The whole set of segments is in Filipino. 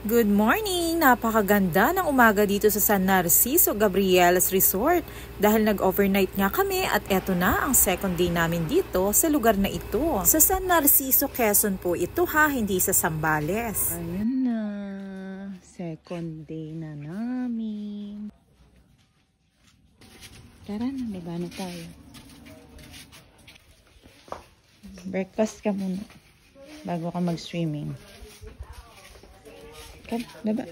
Good morning! Napakaganda ng umaga dito sa San Narciso Gabrielas Resort dahil nag-overnight nga kami at eto na ang second day namin dito sa lugar na ito. Sa San Narciso, Quezon po ito ha, hindi sa Zambales. Ayan na, second day na namin. Tara na, may gana tayo. Breakfast ka muna bago ka mag-swimming. Come, baba.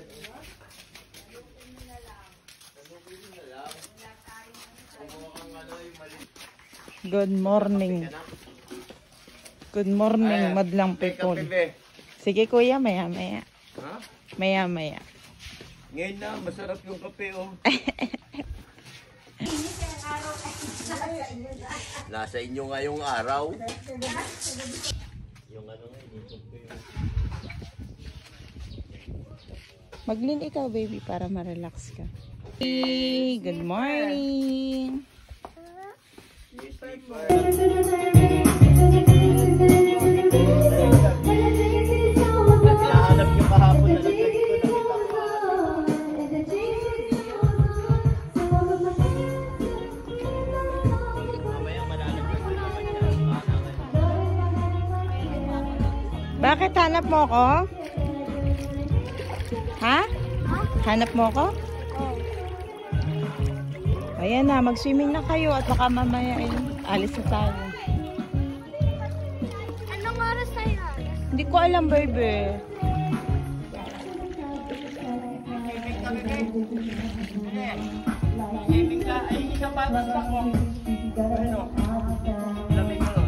Good morning. Good morning, madlang people. Sige kuya, maya-maya. Ha? Maya-maya. Ngayon na, masarap yung kape oh. Nasa inyo nga yung araw. Yung ano nga, inikot ko yung... Maglin ikaw baby para ma-relax ka. Hey, good morning. Hinahanap yung kahapon na naglag ko, mamaya malalaglag ko naman yan. Bakit hanap mo ko? Ha? Hanap mo ko? Ayan na, mag-swimming na kayo at baka mamaya alis na tayo. Anong oras na yan? Hindi ko alam, baby. Swimming ka, ay isang patas lang mo. Ano? Lamig mo.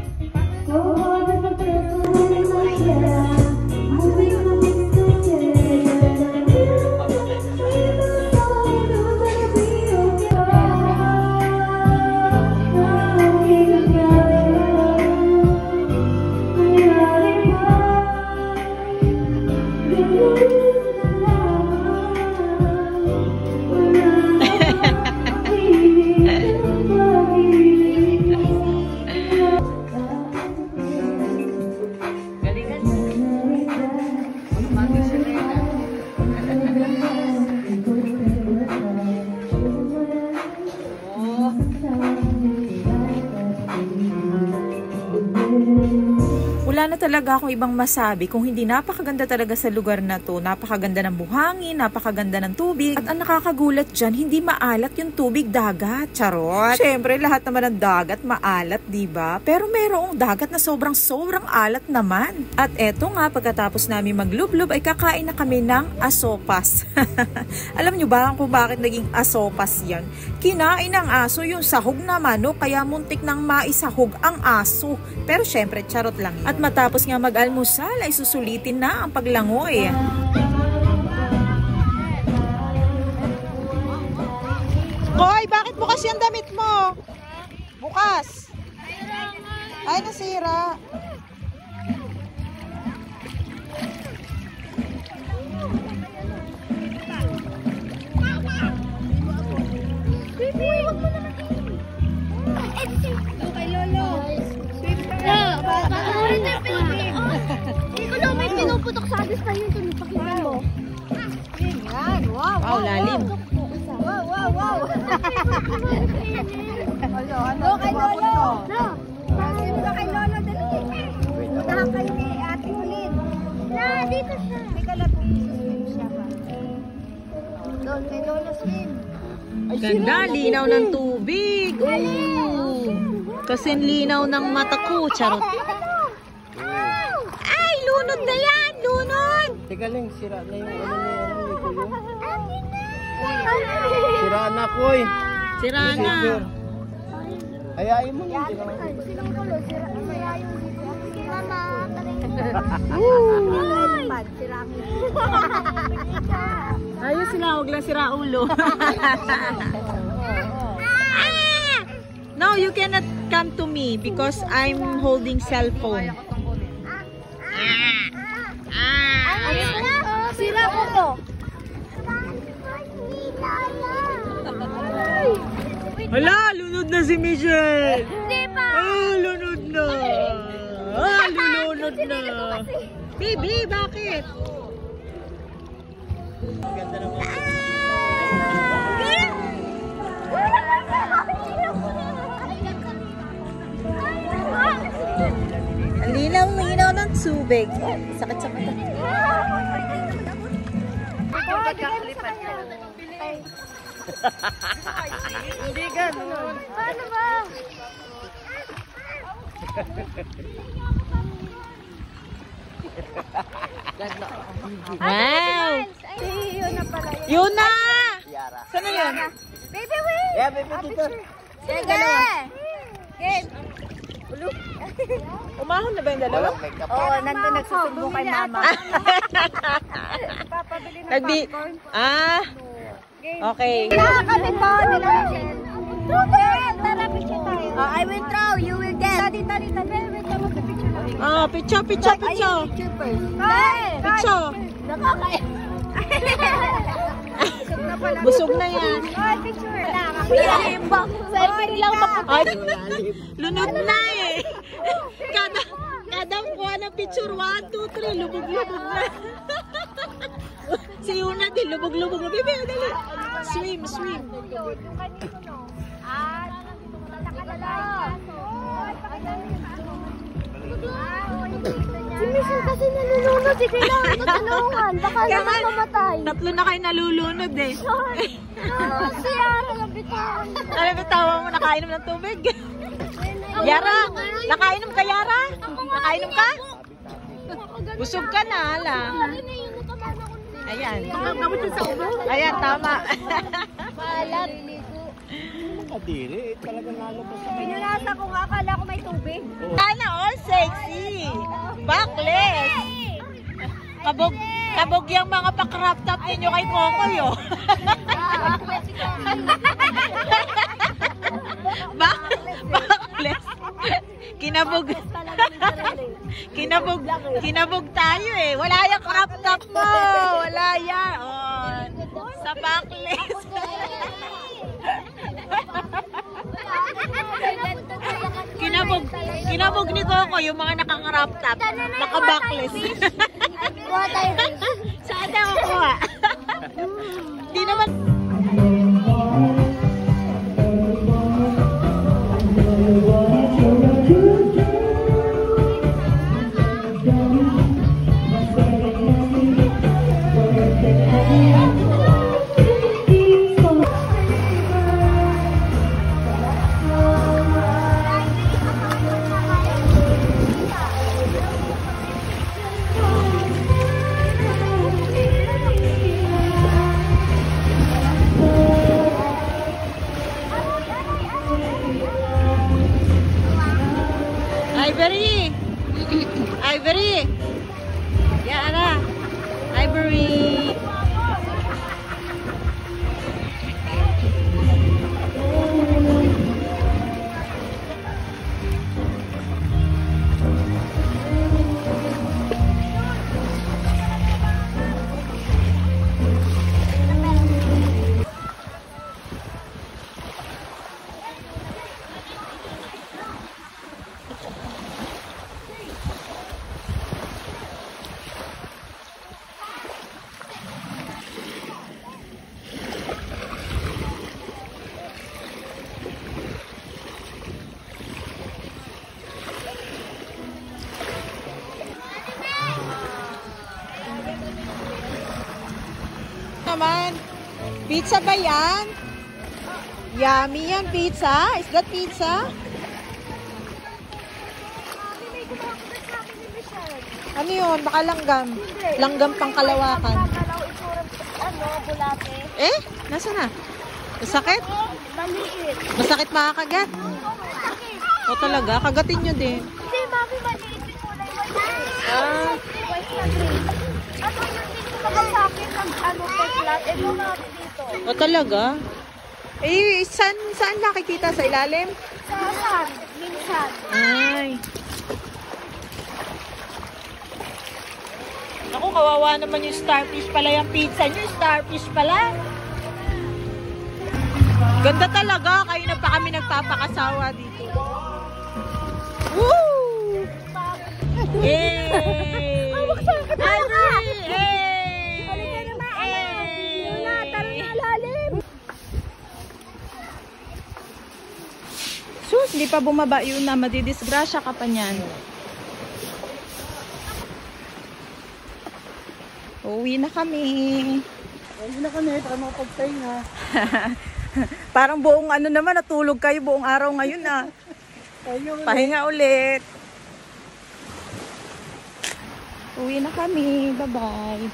Wala na talaga akong ibang masabi kung hindi napakaganda talaga sa lugar na to. Napakaganda ng buhangin, napakaganda ng tubig. At ang nakakagulat dyan, hindi maalat yung tubig dagat. Charot! Siyempre, lahat naman ng dagat maalat, diba? Pero mayroong dagat na sobrang alat naman. At eto nga, pagkatapos namin maglublob ay kakain na kami ng asopas. Alam nyo ba kung bakit naging asopas yan? Kinain ng aso yung sahog na manok, kaya muntik nang maisahog ang aso. Pero syempre, charot lang. At matapos nga mag-almusal ay susulitin na ang paglangoy. Koy, bakit bukas yung damit mo? Bukas. Ay, nasira. Kay Lolo. Ikaw daw may pinuputok sa alis na yun. Pakinggan mo. Yan. Wow. Wow, lalim. Wow. Ano? Kay Lolo. Sino ba kay Lolo? Dali. Puntahan kayo ni Ate Ulin. Dito siya. May kalapit. Siya pa. Doon kay Lolo swim. Ganda, linaw ng tubig. Kasi linaw ng mata ko, charot. Ay, lunod na yan, lunod. Teka lang, sira na yung ano niya. Sira na ko eh. Sira na. Ayain mo na. Silang Lolo, sira na yung dito. Mama, Ayos sila, huwag lang sira ulo. No, you cannot come to me because I'm holding cell phone. Sira ko to. Hala, lunod na si Michelle. Hindi pa. Lunod na. Lunod na. Baby, bakit? Ganda naman. Ang linaw-linaw ng tubig. Sakit sa mata. Hindi ganun. Paano ba? Wow! Ay, yun na pala yun. Yun na! Yara. Saan na yun? Baby, wait! Yeah, baby, dito. Sige! Game! Umahon na ba yung dalawa? Walang makeup. Oo, nandun nagsusumbong kay mama. Papabili ng Nagbi... popcorn. Ah! Okay. Kailangan kami to nila Michelle. Michelle, tara picture tayo. I will throw, you will get. Dito, wait lang magpipicture tayo. Ah, picture. Picture first. Picture. Nakakaya. Busog na pala. Busog na yan. Ay, picture. Selfie lang Ay, lunod na eh. Kada kuha ng picture, 1, 2, 3, lubog-lubog na. Si Una din, lubog-lubog na. Bibi, dali. Swim. Si Michelle kasi nalulunod. Hindi kailangan tutulungan. Baka naman mamatay. Tatlo na kayo nalulunod eh. Si Yara yung bitawan. Ano ba tawa mo, nakainom ng tubig? Yara, nakainom ka Yara? Nakainom ka? Busog ka na, hala. Ayan. Ayan, tama. Maalat. Kadiri, talagang nalabas. Pinunasa ko nga, akala ko may tubig. Sana all sexy. Backless. Kabog yung mga pa-crop top ninyo kay Kokoy, oh. Backless. Kinabog tayo eh. Wala yung crop top mo. Wala yan. Oh, sa backless. Kinabog ni Coco yung mga naka-crop top. Naka-backless. Saan na kukuha? Di naman. Ivory! Yan na! Ivory! Naman. Pizza ba yan? Yummy yan, pizza. Is that pizza? Ano yun? Baka langgam. Langgam pang Kalawakan. Bulate. Eh? Nasa na? Masakit? Maliit. Masakit makakagat? O talaga? Kagatin nyo din. Hindi, mami, maliit yung kulay. Maliit. Ah. White na green. Ano yung dito naman sa akin ng peklat? Ito namin dito. O talaga? Eh, saan nakikita? Sa ilalim? Sa saan? Minsan. Ay. Naku, kawawa naman yung starfish pala yung pizza nyo. Starfish pala. Ganda talaga. Kayo na pa kami nagpapakasawa dito. Woo! Yay! Ivory! Yay! Hindi pa bumaba yun na, madidisgrasya ka pa niyan. Uwi na kami. Uwi na kami, para makapagpahinga. Parang buong ano naman, natulog kayo buong araw ngayon na. Pahinga ulit. Uwi na kami. Bye-bye.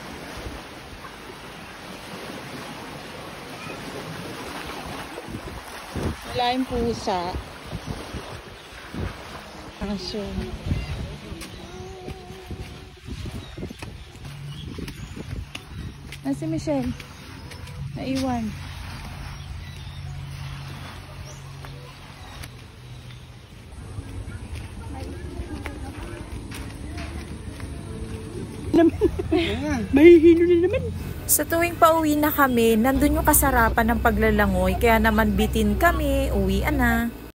Wala yung pusa. Aso. Si Michelle. Naiwan. Mahihilo na naman. Sa tuwing pauwi na kami, nandun yung kasarapan ng paglalangoy. Kaya naman bitin kami, uwian na.